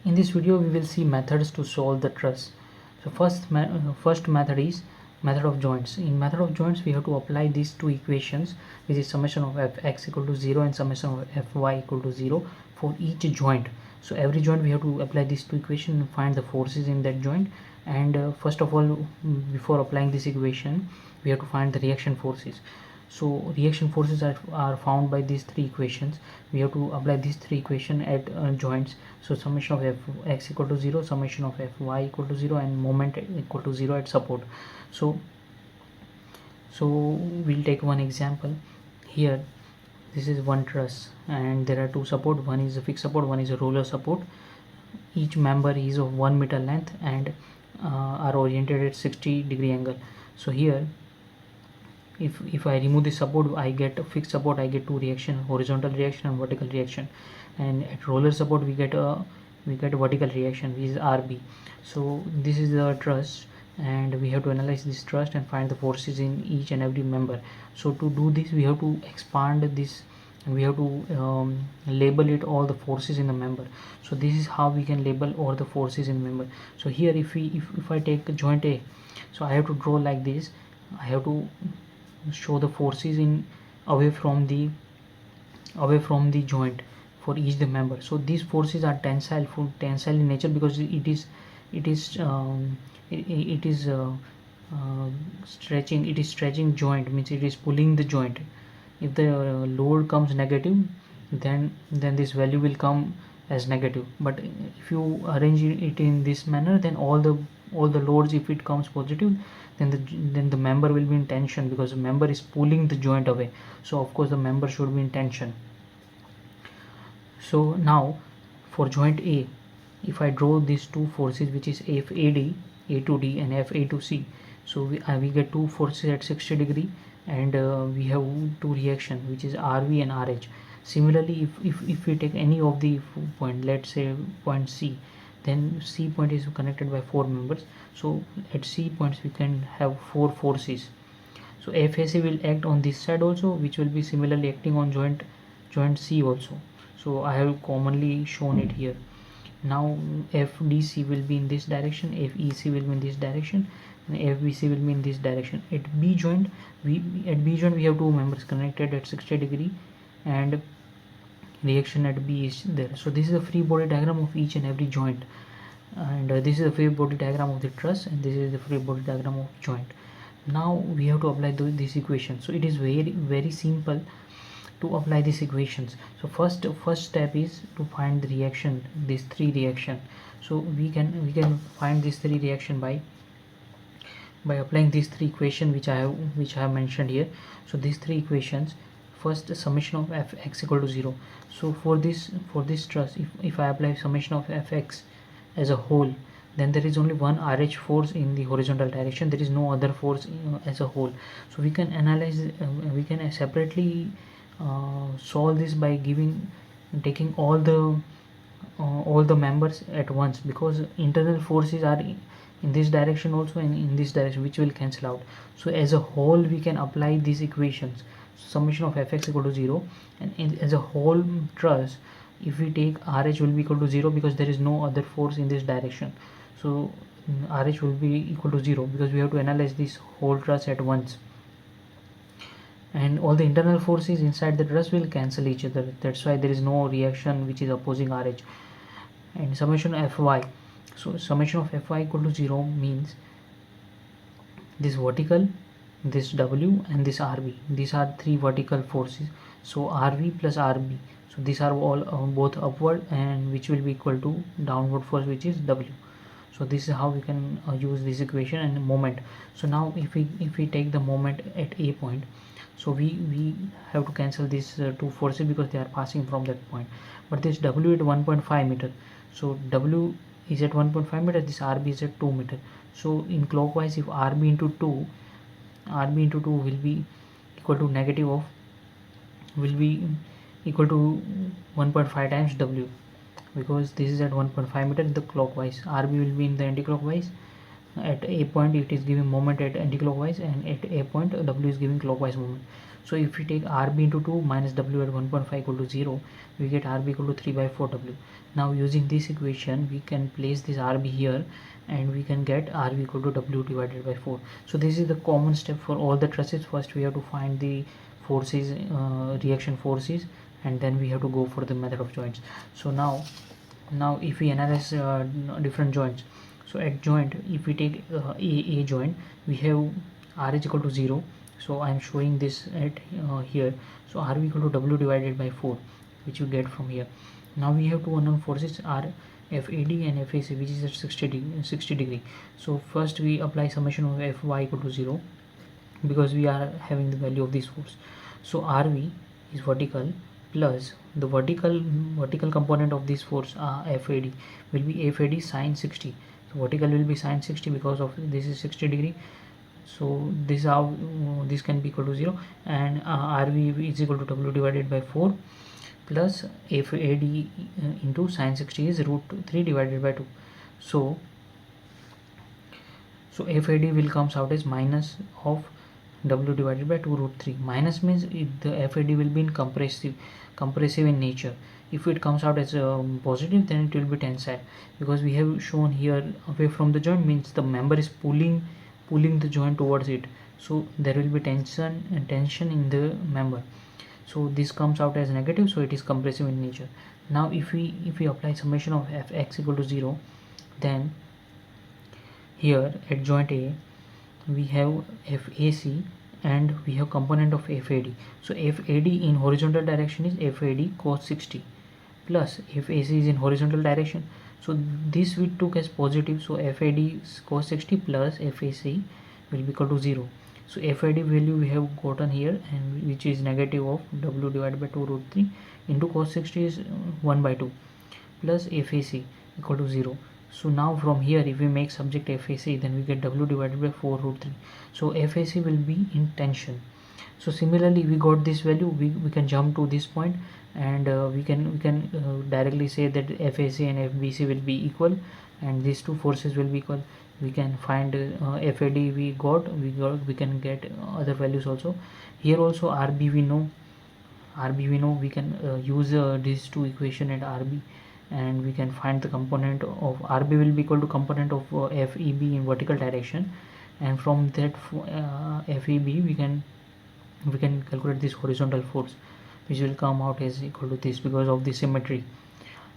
In this video we will see methods to solve the truss. So first method is method of joints. In method of joints we have to apply these two equations, which is summation of fx equal to 0 and summation of fy equal to 0 for each joint. So every joint we have to apply these two equations and find the forces in that joint. And first of all, before applying this equation, we have to find the reaction forces. So reaction forces are found by these three equations. We have to apply these three equations at joints. So summation of fx equal to 0, summation of fy equal to 0, and moment equal to 0 at support. So we'll take one example here. This is one truss and there are two support. One is a fixed support, one is a roller support. Each member is of 1 meter length and are oriented at 60-degree angle. So here, if I remove this support, I get a fixed support, I get two reaction, horizontal reaction and vertical reaction. And at roller support we get a vertical reaction, which is RB. So this is the truss, and we have to analyze this truss and find the forces in each and every member. So to do this, we have to expand this, and we have to label it all the forces in the member. So this is how we can label all the forces in member. So here, if I take joint A, so I have to draw like this. I have to show the forces in away from the joint for each the member. So these forces are tensile in nature, because it is stretching joint, means it is pulling the joint. If the load comes negative, then this value will come as negative. But if you arrange it in this manner, then all the loads, if it comes positive, then the member will be in tension, because the member is pulling the joint away. So of course the member should be in tension. So now for joint A, if I draw these two forces, which is FAD, A to D, and FA to C, so we get two forces at 60 degree, and we have two reaction, which is RV and RH. Similarly, if we take any of the point, let's say point C, then C point is connected by four members. So at C points we can have four forces. So FAC will act on this side also, which will be similarly acting on joint C also. So I have commonly shown it here. Now FDC will be in this direction, FEC will be in this direction, and FBC will be in this direction. At B joint, we have two members connected at 60 degree, and reaction at B is there. So this is a free body diagram of each and every joint, and this is a free body diagram of the truss, and this is the free body diagram of joint. Now we have to apply this equation. So it is very simple to apply these equations. So first step is to find the reaction, these three reaction. So we can find these three reaction by applying these three equations which I have mentioned here. So these three equations, first summation of fx equal to 0. So for this truss, if I apply summation of fx as a whole, then there is only one RH force in the horizontal direction. There is no other force as a whole. So we can analyze, we can separately solve this by taking all the members at once, because internal forces are in this direction also and in this direction, which will cancel out. So as a whole we can apply these equations, summation of fx equal to 0, and as a whole truss, if we take RH will be equal to 0, because there is no other force in this direction. So RH will be equal to 0, because we have to analyze this whole truss at once, and all the internal forces inside the truss will cancel each other. That's why there is no reaction which is opposing RH. And summation of Fy, so summation of Fy equal to 0 means this vertical, this W, and this RB. These are three vertical forces. So RV plus RB, so these are all both upward, and which will be equal to downward force, which is W. So this is how we can use this equation. And moment, so now if we take the moment at A point, so we have to cancel these two forces, because they are passing from that point. But this W at 1.5 meter, so W is at 1.5 meter, this RB is at 2 meter. So in clockwise, if RB into 2 will be equal to negative of, will be equal to 1.5 times W, because this is at 1.5 meter in the clockwise. RB will be in the anti-clockwise, at a point it is giving moment at anti-clockwise, and at a point W is giving clockwise moment. So if we take RB into 2 minus W at 1.5 equal to 0, we get RB equal to 3 by 4 W. Now using this equation we can place this RB here, and we can get RB equal to W divided by 4. So this is the common step for all the trusses. First we have to find the forces, reaction forces, and then we have to go for the method of joints. So now if we analyze different joints, so at joint, if we take a joint, we have R is equal to 0. So I am showing this at here. So R equal to W divided by 4, which you get from here. Now we have two unknown forces, R FAD and FAC, which is at 60 degree. So first we apply summation of Fy equal to 0, because we are having the value of this force. So RV is vertical plus the vertical component of this force, FAD, will be FAD sine 60. So vertical will be sine 60 because of this is 60 degree. So this is how this can be equal to 0, and RV is equal to W divided by 4 plus FAD into sine 60 is root 3 divided by 2. So FAD will comes out as minus of W divided by 2 root 3. Minus means the FAD will be in compressive in nature. If it comes out as positive, then it will be tensile, because we have shown here away from the joint means the member is pulling the joint towards it. So there will be tension in the member. So this comes out as negative, so it is compressive in nature. Now if we apply summation of Fx equal to 0, then here at joint A we have FAC and we have component of FAD. So FAD in horizontal direction is FAD cos 60 plus FAC is in horizontal direction. So this we took as positive, so FAD cos 60 plus FAC will be equal to 0. So FAD value we have gotten here, and which is negative of W divided by 2 root 3 into cos 60 is 1 by 2 plus FAC equal to 0. So now from here if we make subject FAC, then we get W divided by 4 root 3. So FAC will be in tension. So similarly we got this value, we can jump to this point, and we can directly say that FAC and FBC will be equal, and these two forces will be equal. We can find FAD we can get other values also. Here also RB we know, we can use these two equation at RB, and we can find the component of RB will be equal to component of FEB in vertical direction, and from that FEB we can calculate this horizontal force, which will come out as equal to this because of the symmetry.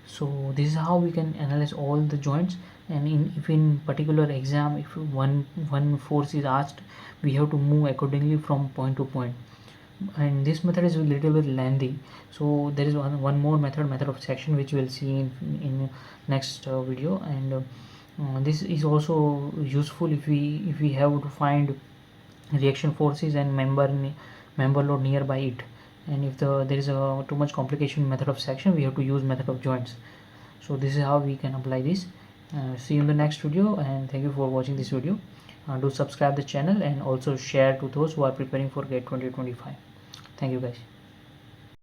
So this is how we can analyze all the joints, and if in particular exam, if one force is asked, we have to move accordingly from point to point, and this method is a little bit lengthy. So there is one more method of section, which we will see in next video, and this is also useful if we have to find reaction forces and member load nearby it, and if there is a too much complication method of section, we have to use method of joints. So this is how we can apply this. See you in the next video, and thank you for watching this video. Do subscribe the channel and also share to those who are preparing for GATE 2025. Thank you guys.